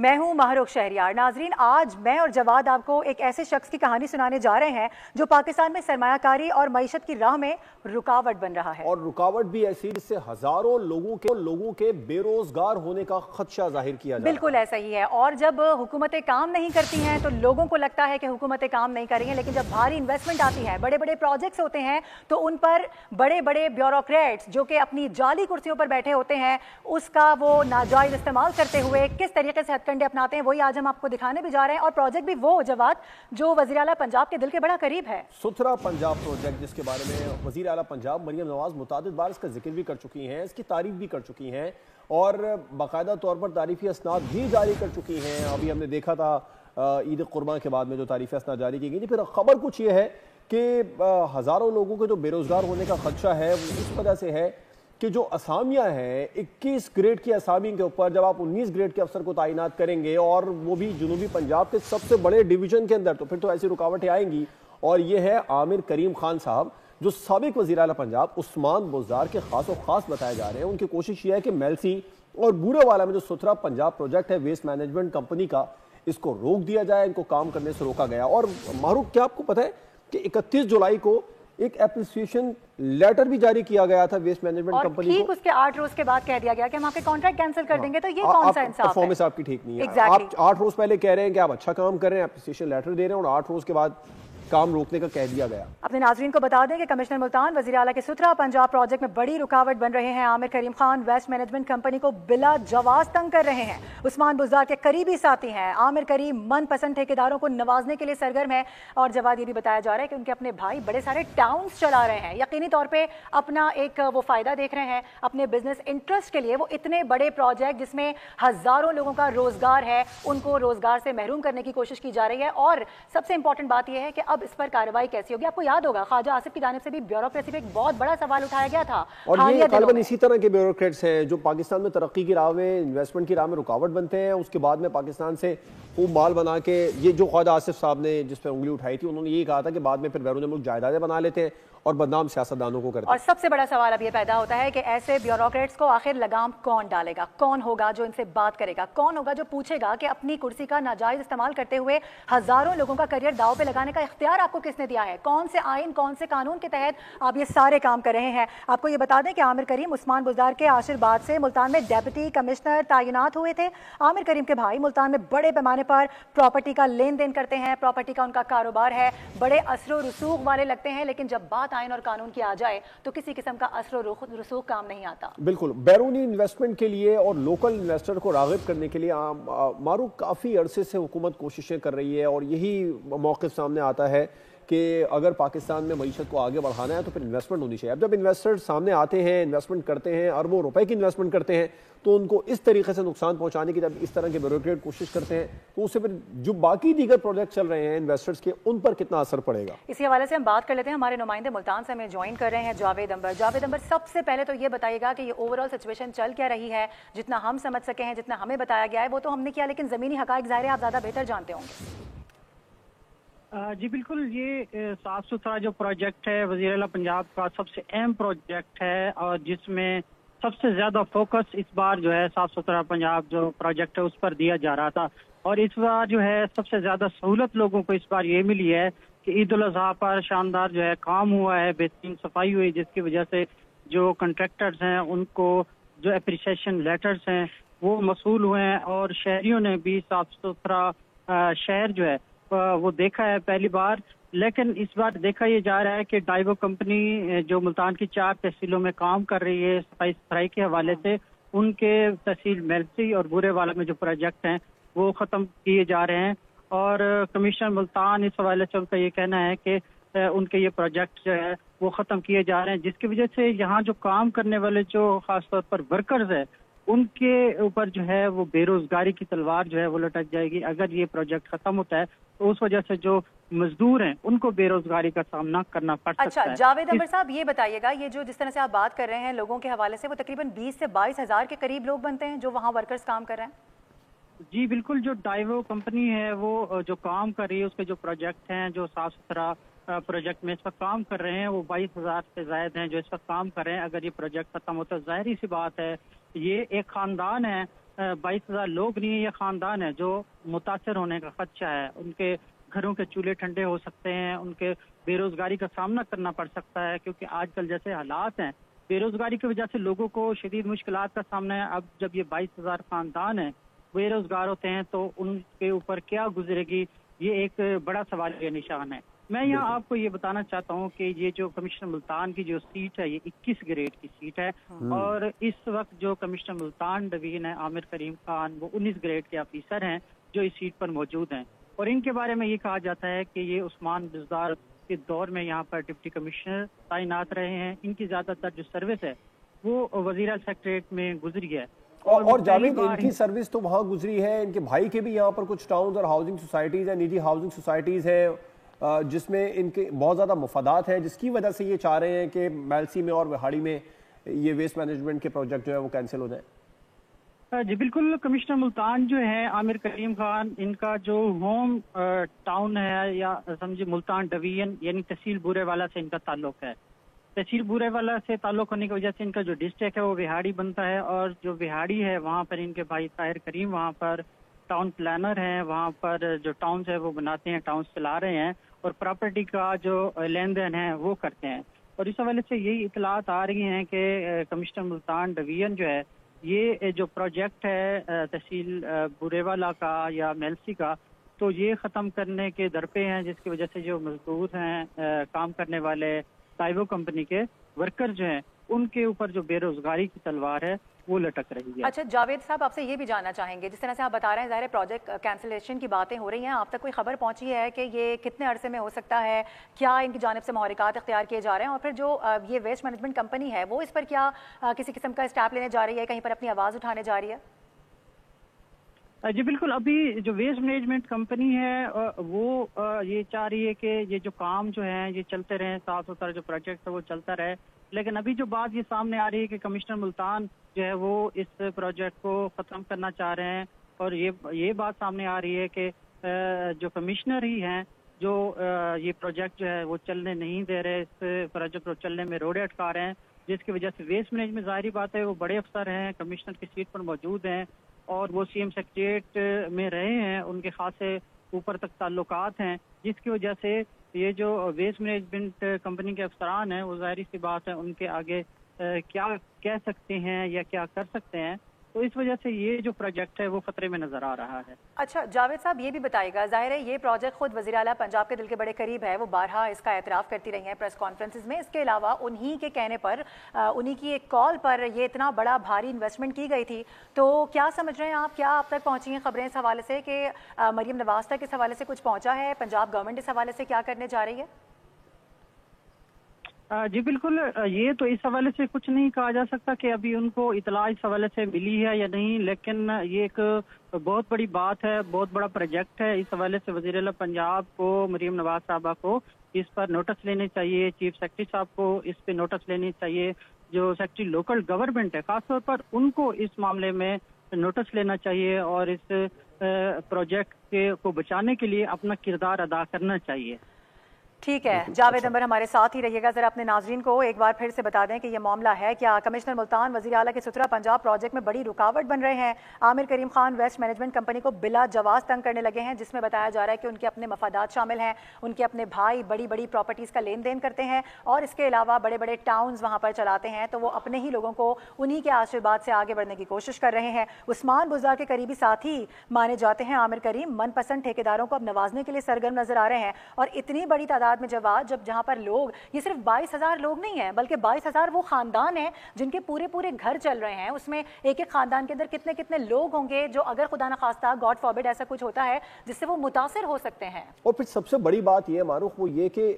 मैं हूं माहरूख शहरियार। नाजरीन, आज मैं और जवाद आपको एक ऐसे शख्स की कहानी सुनाने जा रहे हैं जो पाकिस्तान में सरमायाकारी और मईशत की राह में रुकावट बन रहा है। और रुकावट भी ऐसी जिससे हजारों लोगों के बेरोजगार होने का खदशा जाहिर किया जा रहा है। बिल्कुल ऐसा ही है। और जब हुकूमतें काम नहीं करती हैं तो लोगों को लगता है कि हुकूमतें काम नहीं कर रही हैं, लेकिन जब भारी इन्वेस्टमेंट आती है, बड़े बड़े प्रोजेक्ट्स होते हैं, तो उन पर बड़े बड़े ब्यूरोक्रेट्स जो कि अपनी जाली कुर्सियों पर बैठे होते हैं, उसका वो नाजायज इस्तेमाल करते हुए किस तरीके से हथकंडे अपनाते हैं, वही आज हम आपको दिखाने भी जा रहे हैं। और प्रोजेक्ट भी वो जवाद जो वज़ीर आला पंजाब के दिल के बड़ा करीब है। सुथरा पंजाब प्रोजेक्ट, जिसके बारे में वज़ीर आला पंजाब मरियम नवाज मुतादिद बार इसका जिक्र भी कर चुकी हैं, इसकी तारीफ भी कर चुकी हैं और बाकायदा तौर पर तारीफी असनाद भी जारी कर चुकी हैं। अभी हमने देखा था ईद कुर्बान के बाद में जो तारीफी असनाद जारी की गई थी। फिर खबर कुछ ये है कि हज़ारों लोगों के जो बेरोज़गार होने का खदशा है वो इस वजह से है कि जो असामियाँ हैं 21 ग्रेड की असामी के ऊपर जब आप 19 ग्रेड के अफसर को तैनात करेंगे और वो भी जनूबी पंजाब के सबसे बड़े डिवीज़न के अंदर, तो फिर तो ऐसी रुकावटें आएंगी। और ये है आमिर करीम खान साहब जो साबिक वज़ीर आला पंजाब उस्मान बुज़दार के खास बताए जा रहे हैं। उनकी कोशिश ये है कि मेलसी और बूरेवाला में जो सुथरा पंजाब प्रोजेक्ट है वेस्ट मैनेजमेंट कंपनी का, इसको रोक दिया जाए, इनको काम करने से रोका गया। और मारूफ, क्या आपको पता है कि 31 जुलाई को एक एप्रिसिएशन लेटर भी जारी किया गया था वेस्ट मैनेजमेंट कंपनी को। ठीक उसके 8 रोज के बाद कह दिया गया कि हम आपके कॉन्ट्रैक्ट कैंसिल कर देंगे। तो ये कौन सा इंसाफ है? परफॉर्मेंस आपकी ठीक नहीं है। Exactly. आप 8 रोज पहले कह रहे हैं कि आप अच्छा काम कर रहे हैं, एप्रिसिएशन लेटर दे रहे हैं, और 8 रोज के बाद काम रोकने का कह दिया गया। अपने नाजरीन को बता दें कि कमिश्नर मुल्तान वज़ीर आला के सुथरा पंजाब प्रोजेक्ट में बड़ी रुकावट बन रहे हैं। आमिर करीम खान वेस्ट मैनेजमेंट कंपनी को बिला जवाज तंग कर रहे हैं। उस्मान बुज़दार के करीबी साथी हैं। आमिर करीम मनपसंद ठेकेदारों को नवाजने के लिए सरगर्म है। और जवाब ये भी बताया जा रहा है कि उनके अपने भाई बड़े सारे टाउन्स चला रहे हैं। यकीनी तौर पर अपना एक वो फायदा देख रहे हैं अपने बिजनेस इंटरेस्ट के लिए। वो इतने बड़े प्रोजेक्ट जिसमें हजारों लोगों का रोजगार है, उनको रोजगार से महरूम करने की कोशिश की जा रही है। और सबसे इंपॉर्टेंट बात यह है कि अब इस पर कार्रवाई कैसी होगी। आपको याद होगा ख्वाजा आसिफ की जानिब से भी ब्यूरोक्रेसी पे एक बहुत बड़ा सवाल उठाया गया था। और ये गालिबन इसी तरह के ब्यूरोक्रेट्स हैं जो पाकिस्तान में तरक्की की राह में, इन्वेस्टमेंट की राह में रुकावट बनते हैं। उसके बाद में पाकिस्तान से खूब माल बना के, ये जो ख्वाजा आसिफ साहब ने जिस पर उंगली उठाई थी, उन्होंने ये कहा था कि बाद में फिर बैरून मुल्क जायदादें बना लेते हैं और बदनाम सियासतदानों को करते हैं। और सबसे बड़ा सवाल अब ये पैदा होता है कि ऐसे ब्यूरोक्रेट्स को आखिर लगाम कौन डालेगा? कौन होगा जो इनसे बात करेगा? कौन होगा जो पूछेगा कि अपनी कुर्सी का नाजायज इस्तेमाल करते हुए हजारों लोगों का करियर दाव पे लगाने का इख्तियार आपको किसने दिया है? कौन से आइन, कौन से कानून के तहत आप ये सारे काम कर रहे हैं? आपको ये बता दें कि आमिर करीम उस्मान बुज़दार के आशीर्वाद से मुल्तान में डेप्यूटी कमिश्नर तैनात हुए थे। आमिर करीम के भाई मुल्तान में बड़े पैमाने पर प्रॉपर्टी का लेन देन करते हैं, प्रॉपर्टी का उनका कारोबार है, बड़े असर रसूख वाले लगते हैं। लेकिन जब बात आइन और कानून की आ जाए तो किसी किस्म का असर रसूख काम नहीं आता। बिल्कुल, बैरूनी इन्वेस्टमेंट के लिए और लोकल इन्वेस्टर को राग़िब करने के लिए मारूफ काफ़ी अरसे से हुकूमत कोशिशें कर रही है। और यही मौक़िफ़ सामने आता है कि अगर पाकिस्तान में मईशत को आगे बढ़ाना है तो फिर इन्वेस्टमेंट होनी चाहिए। अब जब इन्वेस्टर्स सामने आते हैं, इन्वेस्टमेंट करते हैं, अरबों रुपए की इन्वेस्टमेंट करते हैं, तो उनको इस तरीके से नुकसान पहुंचाने की जब इस तरह के ब्यूरोक्रेट कोशिश करते हैं तो उससे फिर जो बाकी दीगर प्रोजेक्ट चल रहे हैं इन्वेस्टर्स के, उन पर कितना असर पड़ेगा। इसी हवाले से हम बात कर लेते हैं। हमारे नुमाइंदे मुल्तान से हमें ज्वाइन कर रहे हैं जावेद अंबर। जावेद अंबर, सबसे पहले तो ये बताइएगा कि ये ओवरऑल सिचुएशन चल क्या रही है? जितना हम समझ सके हैं, जितना हमें बताया गया है वो तो हमने किया, लेकिन ज़मीनी हक़ाइक़ ज़ाहिर है आप ज़्यादा बेहतर जानते होंगे। जी बिल्कुल, ये साफ सुथरा जो प्रोजेक्ट है वज़ीर आला पंजाब का सबसे अहम प्रोजेक्ट है और जिसमें सबसे ज़्यादा फोकस इस बार जो है साफ सुथरा पंजाब जो प्रोजेक्ट है उस पर दिया जा रहा था। और इस बार जो है सबसे ज़्यादा सहूलत लोगों को इस बार ये मिली है कि ईद उल अज़हा पर शानदार जो है काम हुआ है, बेहतरीन सफाई हुई, जिसकी वजह से जो कंट्रैक्टर्स हैं उनको जो एप्रिसिएशन लेटर्स हैं वो मसूल हुए हैं। और शहरियों ने भी साफ सुथरा शहर जो है वो देखा है पहली बार। लेकिन इस बार देखा ये जा रहा है कि डाइवो कंपनी जो मुल्तान की 4 तहसीलों में काम कर रही है सफाई सुथराई के हवाले से, उनके तहसील मेलसी और बूरेवाला में जो प्रोजेक्ट हैं वो ख़त्म किए जा रहे हैं। और कमिश्नर मुल्तान इस हवाले से उनका ये कहना है कि उनके ये प्रोजेक्ट जो है वो ख़त्म किए जा रहे हैं, जिसकी वजह से यहाँ जो काम करने वाले जो ख़ासतौर पर वर्कर्स है उनके ऊपर जो है वो बेरोजगारी की तलवार जो है वो लटक जाएगी। अगर ये प्रोजेक्ट खत्म होता है तो उस वजह से जो मजदूर हैं उनको बेरोजगारी का सामना करना पड़ सकता है। अच्छा जावेद अंबर साहब, ये बताइएगा, ये जो जिस तरह से आप बात कर रहे हैं लोगों के हवाले से, वो तकरीबन 20 से 22 हज़ार के करीब लोग बनते हैं जो वहाँ वर्कर्स काम कर रहे हैं? जी बिल्कुल, जो डाइवो कंपनी है वो जो काम कर रही है, उसके जो प्रोजेक्ट हैं, जो साफ सुथरा प्रोजेक्ट में इस वक्त काम कर रहे हैं, वो 22,000 से ज्यादा हैं जो इस वक्त काम कर रहे हैं। अगर ये प्रोजेक्ट खत्म होता है, जाहिर सी बात है ये एक खानदान है 22,000 लोग नहीं है या ख़ानदान है जो मुतासर होने का खदशा है। उनके घरों के चूल्हे ठंडे हो सकते हैं, उनके बेरोज़गारी का सामना करना पड़ सकता है, क्योंकि आजकल जैसे हालात हैं बेरोज़गारी की वजह से लोगों को शदीद मुश्किलात का सामना है। अब जब ये 22,000 ख़ानदान हैं बेरोज़गार होते हैं तो उनके ऊपर क्या गुजरेगी, ये एक बड़ा सवाल का निशान है। मैं यहाँ आपको ये बताना चाहता हूँ कि ये जो कमिश्नर मुल्तान की जो सीट है ये 21 ग्रेड की सीट है, और इस वक्त जो कमिश्नर मुल्तान डिवीजन है आमिर करीम खान वो 19 ग्रेड के ऑफिसर हैं जो इस सीट पर मौजूद हैं, और इनके बारे में ये कहा जाता है कि ये उस्मान बुज़दार के दौर में यहाँ पर डिप्टी कमिश्नर तैनात रहे हैं। इनकी ज़्यादातर जो सर्विस है वो वज़ीर सेक्रेटरीट में गुजरी है। और जावेद, इनकी सर्विस तो वहाँ गुजरी है, इनके भाई के भी यहाँ पर कुछ टाउन्स और हाउसिंग सोसाइटीज़ हैं, निजी हाउसिंग सोसाइटीज़ हैं जिसमें इनके बहुत ज़्यादा मफादात हैं, जिसकी वजह से ये चाह रहे हैं कि मैलसी में और विहाड़ी में ये वेस्ट मैनेजमेंट के प्रोजेक्ट जो है वो कैंसिल हो जाए। जी बिल्कुल, कमिश्नर मुल्तान जो है आमिर करीम खान, इनका जो होम टाउन है या समझे मुल्तान डिवीजन यानी तहसील बूरेवाला से इनका ताल्लुक है। तहसील बूरेवाला से ताल्लुक होने की वजह से इनका जो डिस्ट्रिक्ट है वो विहाड़ी बनता है, और जो विहाड़ी है वहाँ पर इनके भाई ताहिर करीम वहाँ पर टाउन प्लानर हैं, वहाँ पर जो टाउन्स है वो बनाते हैं, टाउन्स चला रहे हैं और प्रॉपर्टी का जो लेन देन है वो करते हैं। और इस हवाले से यही इतलात आ रही हैं कि कमिश्नर मुल्तान डिवीजन जो है ये जो प्रोजेक्ट है तहसील बूरेवाला का या मेलसी का, तो ये ख़त्म करने के दरपे हैं, जिसकी वजह से जो मजदूर हैं काम करने वाले ताइबो कंपनी के वर्कर जो हैं उनके ऊपर जो बेरोजगारी की तलवार है वो लटक रही है। अच्छा जावेद साहब, आपसे ये भी जानना चाहेंगे, जिस तरह से आप बता रहे हैं ज़ाहिर प्रोजेक्ट कैंसिलेशन की बातें हो रही हैं, आप तक कोई खबर पहुंची है कि ये कितने अरसे में हो सकता है, क्या इनकी जानिब से महरिकात इख्तियार किए जा रहे हैं, और फिर जो ये वेस्ट मैनेजमेंट कंपनी है वो इस पर क्या किसी किस्म का स्टेप लेने जा रही है, कहीं पर अपनी आवाज़ उठाने जा रही है? जी बिल्कुल, अभी जो वेस्ट मैनेजमेंट कंपनी है वो ये चाह रही है कि ये जो काम जो है ये चलते रहे, साफ सुथरा जो प्रोजेक्ट है वो चलता रहे। लेकिन अभी जो बात ये सामने आ रही है कि कमिश्नर मुल्तान जो है वो इस प्रोजेक्ट को ख़त्म करना चाह रहे हैं, और ये बात सामने आ रही है कि जो कमिश्नर ही हैं जो ये प्रोजेक्ट जो है वो चलने नहीं दे रहे, इस प्रोजेक्ट को चलने में रोड़े अटका रहे हैं, जिसकी वजह से वेस्ट मैनेजमेंट ज़ाहिरी बात है वो बड़े अफसर हैं, कमिश्नर की सीट पर मौजूद हैं और वो सीएम सेक्रेटरीट में रहे हैं, उनके खासे ऊपर तक ताल्लुकात हैं, जिसकी वजह से ये जो वेस्ट मैनेजमेंट कंपनी के अफसरान हैं वो ज़ाहिर सी बात है उनके आगे क्या कह सकते हैं या क्या कर सकते हैं, तो इस वजह से ये जो प्रोजेक्ट है वो खतरे में नजर आ रहा है। अच्छा जावेद साहब, ये भी बताइएगा, जाहिर है ये प्रोजेक्ट खुद वज़ीर आला पंजाब के दिल के बड़े करीब है, वो बारहा इसका एतराफ़ करती रही हैं प्रेस कॉन्फ्रेंसेस में। इसके अलावा उन्हीं के कहने पर, उन्हीं की एक कॉल पर ये इतना बड़ा भारी इन्वेस्टमेंट की गई थी, तो क्या समझ रहे हैं आप, क्या आप तक पहुँची हैं खबरें इस हवाले से कि मरीम नवाज तक इस हवाले से कुछ पहुँचा है, पंजाब गवर्नमेंट इस हवाले से क्या करने जा रही है? जी बिल्कुल, ये तो इस हवाले से कुछ नहीं कहा जा सकता कि अभी उनको इतला इस हवाले से मिली है या नहीं, लेकिन ये एक बहुत बड़ी बात है, बहुत बड़ा प्रोजेक्ट है। इस हवाले से वज़ीर आला पंजाब को, मरीम नवाज साहबा को इस पर नोटिस लेने चाहिए, चीफ सेक्रेटरी साहब को इस पे नोटिस लेनी चाहिए, जो सेक्रेटरी लोकल गवर्नमेंट है खासतौर पर उनको इस मामले में नोटिस लेना चाहिए और इस प्रोजेक्ट को बचाने के लिए अपना किरदार अदा करना चाहिए। ठीक है जावेद अंबर, हमारे साथ ही रहिएगा। जरा अपने नाजरीन को एक बार फिर से बता दें कि ये मामला है क्या, कमिश्नर मुल्तान वज़ीर आला के सुथरा पंजाब प्रोजेक्ट में बड़ी रुकावट बन रहे हैं। आमिर करीम खान वेस्ट मैनेजमेंट कंपनी को बिला जवाज तंग करने लगे हैं, जिसमें बताया जा रहा है कि उनके अपने मफादात शामिल हैं, उनके अपने भाई बड़ी बड़ी प्रॉपर्टीज़ का लेन देन करते हैं और इसके अलावा बड़े बड़े टाउन्स वहाँ पर चलाते हैं, तो वो अपने ही लोगों को उन्हीं के आशीर्वाद से आगे बढ़ने की कोशिश कर रहे हैं। उस्मान बुज़दार के करीबी साथी माने जाते हैं आमिर करीम, मनपसंद ठेकेदारों को अब नवाजने के लिए सरगर्म नजर आ रहे हैं, और इतनी बड़ी तादाद में जवाब जहां पर लोग, ये सिर्फ 22,000 लोग नहीं हैं बल्कि 22,000 वो खानदान हैं जिनके पूरे पूरे घर चल रहे हैं, उसमें एक एक खानदान के अंदर कितने कितने लोग होंगे जो अगर खुदा न खास्ता गॉड फॉरबिड ऐसा कुछ होता है जिससे वो मुतासिर हो सकते हैं। और फिर सबसे बड़ी बात ये मारूफ वो ये कि